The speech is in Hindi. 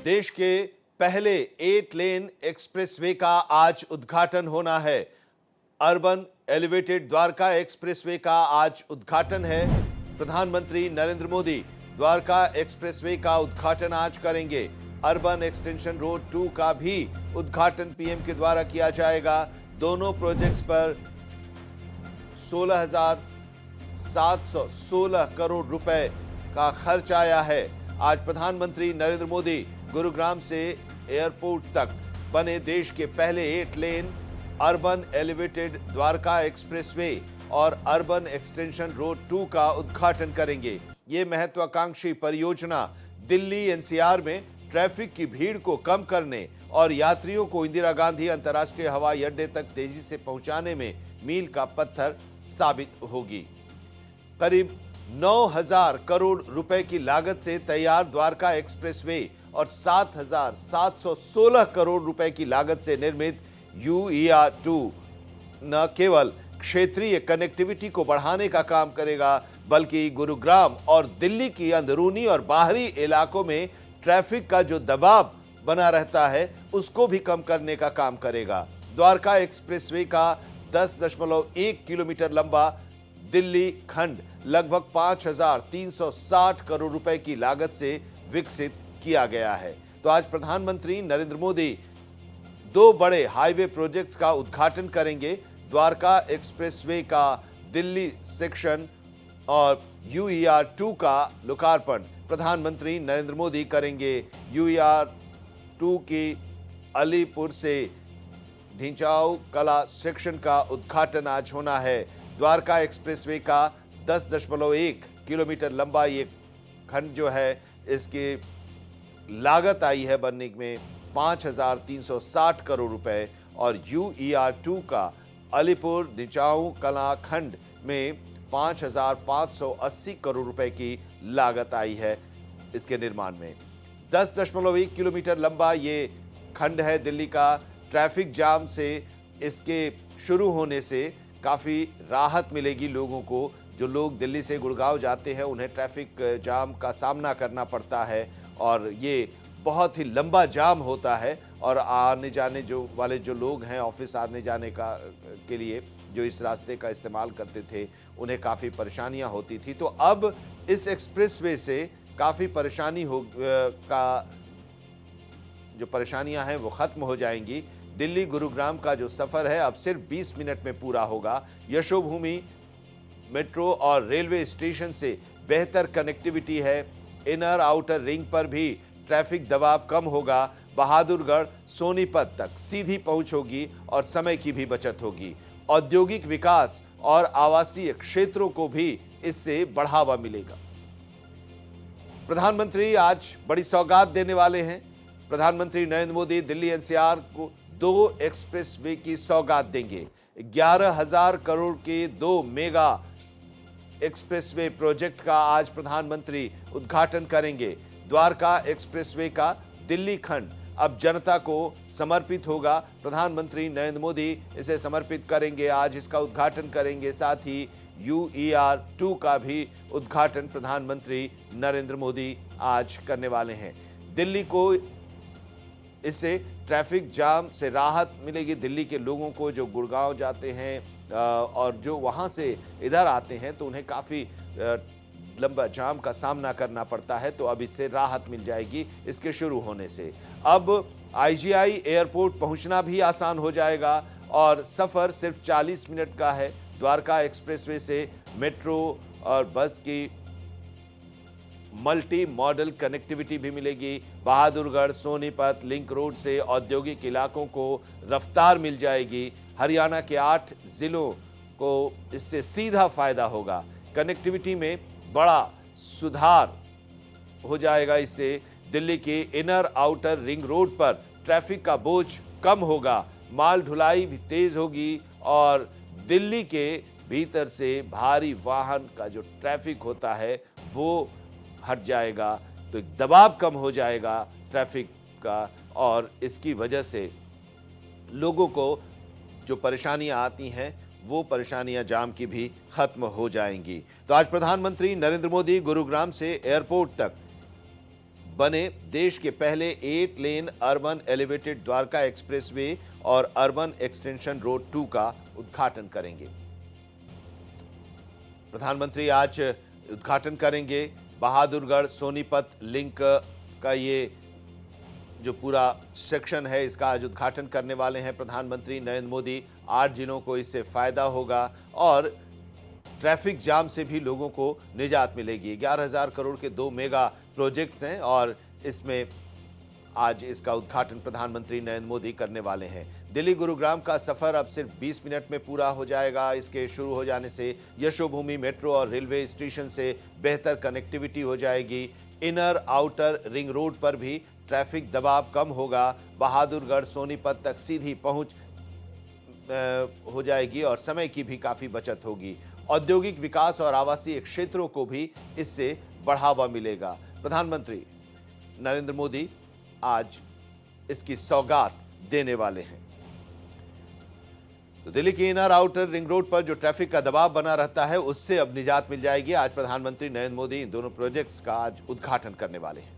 देश के पहले 8 लेन एक्सप्रेसवे का आज उद्घाटन होना है। अर्बन एलिवेटेड द्वारका एक्सप्रेसवे का आज उद्घाटन है। प्रधानमंत्री नरेंद्र मोदी द्वारका एक्सप्रेसवे का उद्घाटन आज करेंगे। अर्बन एक्सटेंशन रोड 2 का भी उद्घाटन पीएम के द्वारा किया जाएगा। दोनों प्रोजेक्ट्स पर 16,716 करोड़ रुपए का खर्च आया है। आज प्रधानमंत्री नरेंद्र मोदी गुरुग्राम से एयरपोर्ट तक बने देश के पहले 8 लेन अर्बन एलिवेटेड द्वारका एक्सप्रेसवे और अर्बन एक्सटेंशन रोड 2 का उद्घाटन करेंगे। ये महत्वाकांक्षी परियोजना दिल्ली एनसीआर में ट्रैफिक की भीड़ को कम करने और यात्रियों को इंदिरा गांधी अंतर्राष्ट्रीय हवाई अड्डे तक तेजी से पहुंचाने में मील का पत्थर साबित होगी। करीब 9,000 करोड़ रुपए की लागत से तैयार द्वारका एक्सप्रेसवे और 7,716 करोड़ रुपए की लागत से निर्मित UER-2 न केवल क्षेत्रीय कनेक्टिविटी को बढ़ाने का काम करेगा, बल्कि गुरुग्राम और दिल्ली की अंदरूनी और बाहरी इलाकों में ट्रैफिक का जो दबाव बना रहता है उसको भी कम करने का काम करेगा। द्वारका एक्सप्रेसवे का 10.1 किलोमीटर लंबा दिल्ली खंड लगभग 5,360 करोड़ रुपए की लागत से विकसित किया गया है। तो आज प्रधानमंत्री नरेंद्र मोदी 2 बड़े हाईवे प्रोजेक्ट्स का उद्घाटन करेंगे। द्वारका एक्सप्रेसवे का दिल्ली सेक्शन और UER-2 का लोकार्पण प्रधानमंत्री नरेंद्र मोदी करेंगे। UER-2 की अलीपुर से ढिंचाऊ कला सेक्शन का उद्घाटन आज होना है। द्वारका एक्सप्रेसवे का 10.1 किलोमीटर लंबा ये खंड जो है, इसकी लागत आई है बनने में 5,360 करोड़ रुपए और UER-2 का अलीपुर ढिंचाऊ कला खंड में 5,580 करोड़ रुपए की लागत आई है इसके निर्माण में। 10.1 किलोमीटर लंबा ये खंड है दिल्ली का। ट्रैफिक जाम से इसके शुरू होने से काफ़ी राहत मिलेगी लोगों को। जो लोग दिल्ली से गुड़गांव जाते हैं उन्हें ट्रैफिक जाम का सामना करना पड़ता है और ये बहुत ही लंबा जाम होता है और आने जाने वाले जो लोग हैं ऑफिस आने जाने के लिए जो इस रास्ते का इस्तेमाल करते थे उन्हें काफ़ी परेशानियां होती थी। तो अब इस एक्सप्रेसवे से काफ़ी परेशानियां हैं वो ख़त्म हो जाएंगी। दिल्ली गुरुग्राम का जो सफ़र है अब सिर्फ 20 मिनट में पूरा होगा। यशोभूमि मेट्रो और रेलवे स्टेशन से बेहतर कनेक्टिविटी है। इनर आउटर रिंग पर भी ट्रैफिक दबाव कम होगा। बहादुरगढ़ सोनीपत तक सीधी पहुंच होगी और समय की भी बचत होगी। औद्योगिक विकास और आवासीय क्षेत्रों को भी इससे बढ़ावा मिलेगा। प्रधानमंत्री आज बड़ी सौगात देने वाले हैं। प्रधानमंत्री नरेंद्र मोदी दिल्ली एनसीआर को 2 एक्सप्रेसवे की सौगात देंगे। 11,000 करोड़ के 2 मेगा एक्सप्रेसवे प्रोजेक्ट का आज प्रधानमंत्री उद्घाटन करेंगे। द्वारका एक्सप्रेसवे का दिल्ली खंड अब जनता को समर्पित होगा। प्रधानमंत्री नरेंद्र मोदी इसे समर्पित करेंगे, आज इसका उद्घाटन करेंगे। साथ ही UER-2 का भी उद्घाटन प्रधानमंत्री नरेंद्र मोदी आज करने वाले हैं। दिल्ली को इससे ट्रैफिक जाम से राहत मिलेगी। दिल्ली के लोगों को जो गुड़गांव जाते हैं और जो वहाँ से इधर आते हैं तो उन्हें काफ़ी लंबा जाम का सामना करना पड़ता है, तो अब इससे राहत मिल जाएगी इसके शुरू होने से। अब IGI एयरपोर्ट पहुँचना भी आसान हो जाएगा और सफ़र सिर्फ 40 मिनट का है। द्वारका एक्सप्रेसवे से मेट्रो और बस की मल्टी मॉडल कनेक्टिविटी भी मिलेगी। बहादुरगढ़ सोनीपत लिंक रोड से औद्योगिक इलाकों को रफ्तार मिल जाएगी। हरियाणा के 8 जिलों को इससे सीधा फायदा होगा। कनेक्टिविटी में बड़ा सुधार हो जाएगा इससे। दिल्ली के इनर आउटर रिंग रोड पर ट्रैफिक का बोझ कम होगा। माल ढुलाई भी तेज होगी और दिल्ली के भीतर से भारी वाहन का जो ट्रैफिक होता है वो हट जाएगा, तो एक दबाव कम हो जाएगा ट्रैफिक का और इसकी वजह से लोगों को जो परेशानियां आती हैं वो परेशानियां जाम की भी खत्म हो जाएंगी। तो आज प्रधानमंत्री नरेंद्र मोदी गुरुग्राम से एयरपोर्ट तक बने देश के पहले 8 लेन अर्बन एलिवेटेड द्वारका एक्सप्रेसवे और अर्बन एक्सटेंशन रोड 2 का उद्घाटन करेंगे। प्रधानमंत्री आज उद्घाटन करेंगे। बहादुरगढ़ सोनीपत लिंक का ये जो पूरा सेक्शन है, इसका आज उद्घाटन करने वाले हैं प्रधानमंत्री नरेंद्र मोदी। 8 जिलों को इससे फायदा होगा और ट्रैफिक जाम से भी लोगों को निजात मिलेगी। 11,000 करोड़ के 2 मेगा प्रोजेक्ट्स हैं और इसमें आज इसका उद्घाटन प्रधानमंत्री नरेंद्र मोदी करने वाले हैं। दिल्ली गुरुग्राम का सफर अब सिर्फ 20 मिनट में पूरा हो जाएगा। इसके शुरू हो जाने से यशोभूमि मेट्रो और रेलवे स्टेशन से बेहतर कनेक्टिविटी हो जाएगी। इनर आउटर रिंग रोड पर भी ट्रैफिक दबाव कम होगा। बहादुरगढ़ सोनीपत तक सीधी पहुंच हो जाएगी और समय की भी काफी बचत होगी। औद्योगिक विकास और आवासीय क्षेत्रों को भी इससे बढ़ावा मिलेगा। प्रधानमंत्री नरेंद्र मोदी आज इसकी सौगात देने वाले हैं। तो दिल्ली की इनर आउटर रिंग रोड पर जो ट्रैफिक का दबाव बना रहता है, उससे अब निजात मिल जाएगी। आज प्रधानमंत्री नरेंद्र मोदी इन दोनों प्रोजेक्ट्स का आज उद्घाटन करने वाले हैं।